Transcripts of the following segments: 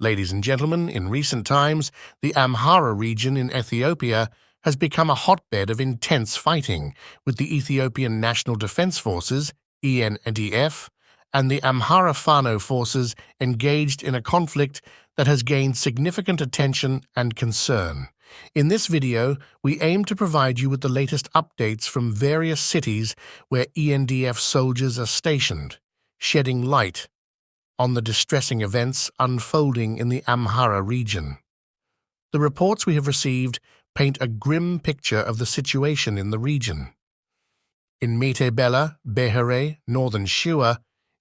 Ladies and gentlemen, in recent times, the Amhara region in Ethiopia has become a hotbed of intense fighting, with the Ethiopian National Defense Forces, ENDF, and the Amhara Fano forces engaged in a conflict that has gained significant attention and concern. In this video, we aim to provide you with the latest updates from various cities where ENDF soldiers are stationed, shedding light on the distressing events unfolding in the Amhara region. The reports we have received paint a grim picture of the situation in the region. In Metebela, Behere, northern Shua,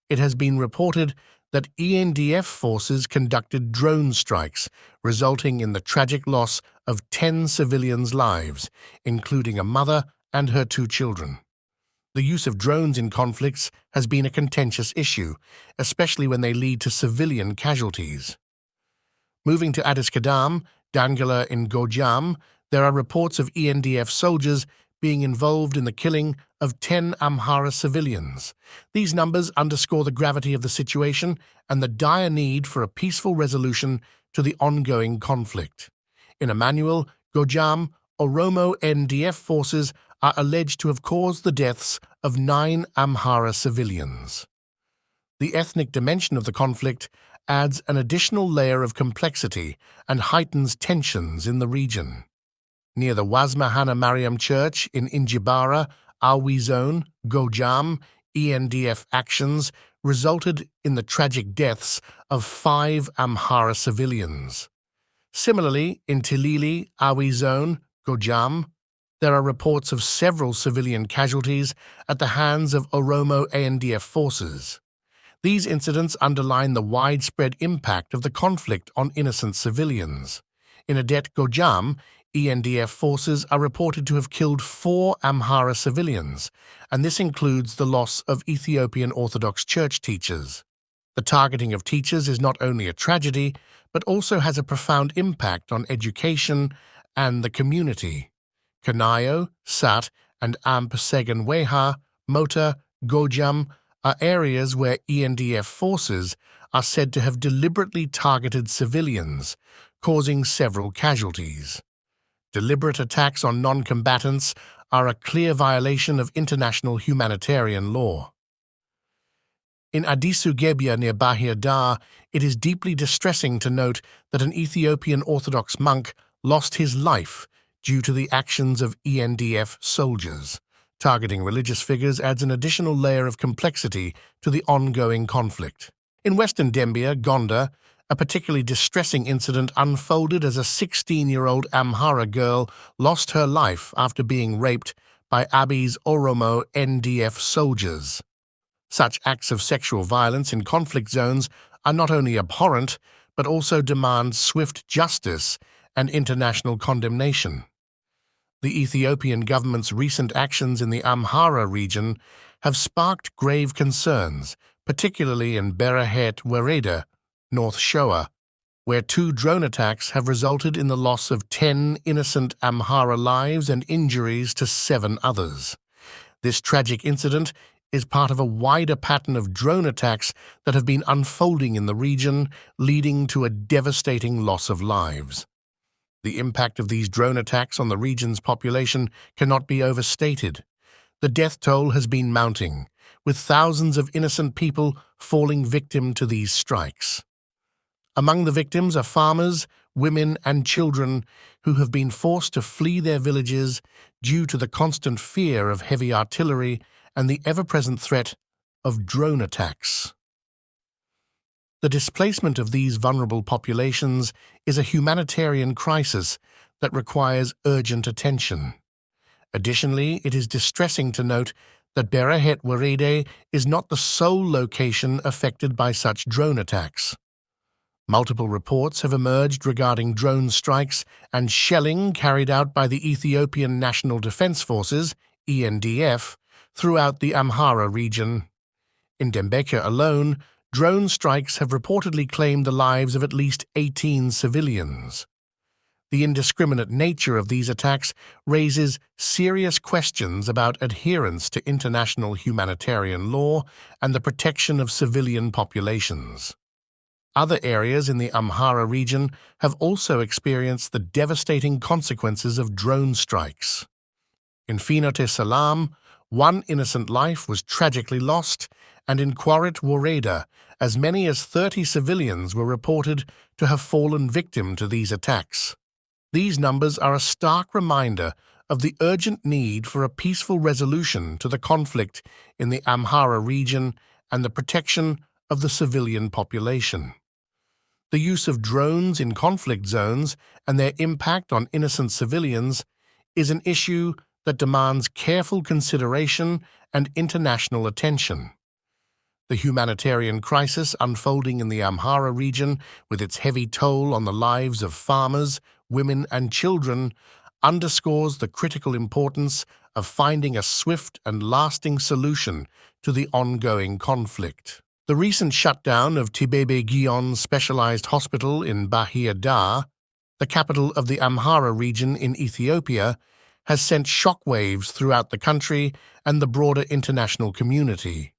it has been reported that ENDF forces conducted drone strikes, resulting in the tragic loss of 10 civilians' lives, including a mother and her 2 children. The use of drones in conflicts has been a contentious issue, especially when they lead to civilian casualties. Moving to Addis Kadam, Dangala in Gojam, there are reports of ENDF soldiers being involved in the killing of 10 Amhara civilians. These numbers underscore the gravity of the situation and the dire need for a peaceful resolution to the ongoing conflict. In Emmanuel, Gojam, Oromo ENDF forces are alleged to have caused the deaths of 9 Amhara civilians. The ethnic dimension of the conflict adds an additional layer of complexity and heightens tensions in the region. Near the Wasmahana Mariam Church in Injibara, Awi Zone, Gojam, ENDF actions resulted in the tragic deaths of 5 Amhara civilians. Similarly, in Tilili, Awi Zone, Gojam, there are reports of several civilian casualties at the hands of Oromo ENDF forces. These incidents underline the widespread impact of the conflict on innocent civilians. In Adet Gojam, ENDF forces are reported to have killed 4 Amhara civilians, and this includes the loss of Ethiopian Orthodox Church teachers. The targeting of teachers is not only a tragedy, but also has a profound impact on education and the community. Kanayo, Sat, and Ampesegan-Weha, Mota, Gojam are areas where ENDF forces are said to have deliberately targeted civilians, causing several casualties. Deliberate attacks on non-combatants are a clear violation of international humanitarian law. In Adisu Gebbia near Bahir Dar, it is deeply distressing to note that an Ethiopian Orthodox monk lost his life due to the actions of ENDF soldiers. Targeting religious figures adds an additional layer of complexity to the ongoing conflict. In Western Dembia, Gonda, a particularly distressing incident unfolded as a 16-year-old Amhara girl lost her life after being raped by Abiy's Oromo ENDF soldiers. Such acts of sexual violence in conflict zones are not only abhorrent, but also demand swift justice and international condemnation. The Ethiopian government's recent actions in the Amhara region have sparked grave concerns, particularly in Berehet Wereda, North Shoa, where 2 drone attacks have resulted in the loss of 10 innocent Amhara lives and injuries to 7 others. This tragic incident is part of a wider pattern of drone attacks that have been unfolding in the region, leading to a devastating loss of lives. The impact of these drone attacks on the region's population cannot be overstated. The death toll has been mounting, with thousands of innocent people falling victim to these strikes. Among the victims are farmers, women, and children who have been forced to flee their villages due to the constant fear of heavy artillery and the ever-present threat of drone attacks. The displacement of these vulnerable populations is a humanitarian crisis that requires urgent attention. Additionally, it is distressing to note that Berehet Wereda is not the sole location affected by such drone attacks. Multiple reports have emerged regarding drone strikes and shelling carried out by the Ethiopian National Defense Forces, ENDF, throughout the Amhara region. In Dembeka alone, drone strikes have reportedly claimed the lives of at least 18 civilians. The indiscriminate nature of these attacks raises serious questions about adherence to international humanitarian law and the protection of civilian populations. Other areas in the Amhara region have also experienced the devastating consequences of drone strikes. In Finote Salam, one innocent life was tragically lost, and in Kwarit Woreda, as many as 30 civilians were reported to have fallen victim to these attacks. These numbers are a stark reminder of the urgent need for a peaceful resolution to the conflict in the Amhara region and the protection of the civilian population. The use of drones in conflict zones and their impact on innocent civilians is an issue that demands careful consideration and international attention. The humanitarian crisis unfolding in the Amhara region, with its heavy toll on the lives of farmers, women, and children, underscores the critical importance of finding a swift and lasting solution to the ongoing conflict. The recent shutdown of Tibebe Gion Specialized Hospital in Bahir Dar, the capital of the Amhara region in Ethiopia, has sent shockwaves throughout the country and the broader international community.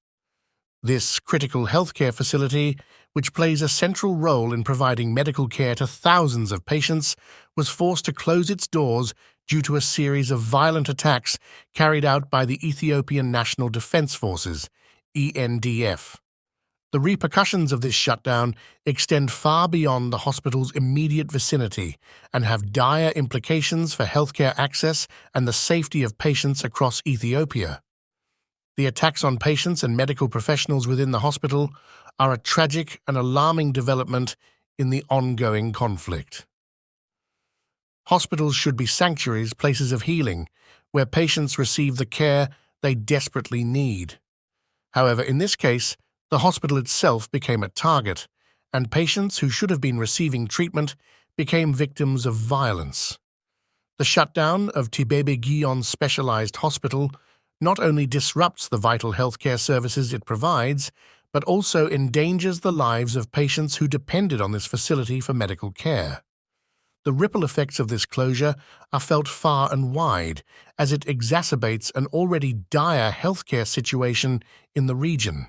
This critical healthcare facility, which plays a central role in providing medical care to thousands of patients, was forced to close its doors due to a series of violent attacks carried out by the Ethiopian National Defense Forces, ENDF. The repercussions of this shutdown extend far beyond the hospital's immediate vicinity and have dire implications for healthcare access and the safety of patients across Ethiopia. The attacks on patients and medical professionals within the hospital are a tragic and alarming development in the ongoing conflict. Hospitals should be sanctuaries, places of healing, where patients receive the care they desperately need. However, in this case, the hospital itself became a target, and patients who should have been receiving treatment became victims of violence. The shutdown of Tibebe Gion Specialized Hospital not only disrupts the vital healthcare services it provides, but also endangers the lives of patients who depended on this facility for medical care. The ripple effects of this closure are felt far and wide, as it exacerbates an already dire healthcare situation in the region.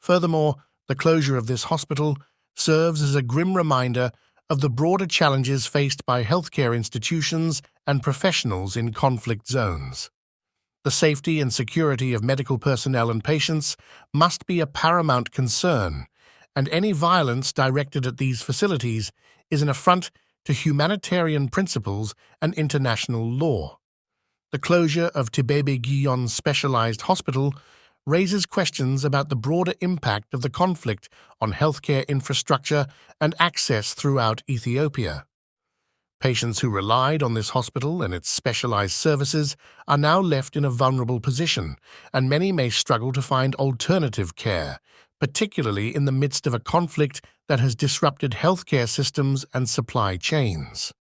Furthermore, the closure of this hospital serves as a grim reminder of the broader challenges faced by healthcare institutions and professionals in conflict zones. The safety and security of medical personnel and patients must be a paramount concern, and any violence directed at these facilities is an affront to humanitarian principles and international law. The closure of Tibebe Gion Specialized Hospital raises questions about the broader impact of the conflict on healthcare infrastructure and access throughout Ethiopia. Patients who relied on this hospital and its specialized services are now left in a vulnerable position, and many may struggle to find alternative care, particularly in the midst of a conflict that has disrupted healthcare systems and supply chains.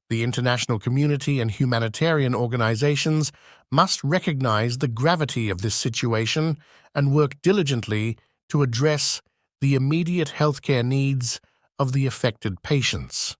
The international community and humanitarian organizations must recognize the gravity of this situation and work diligently to address the immediate healthcare needs of the affected patients.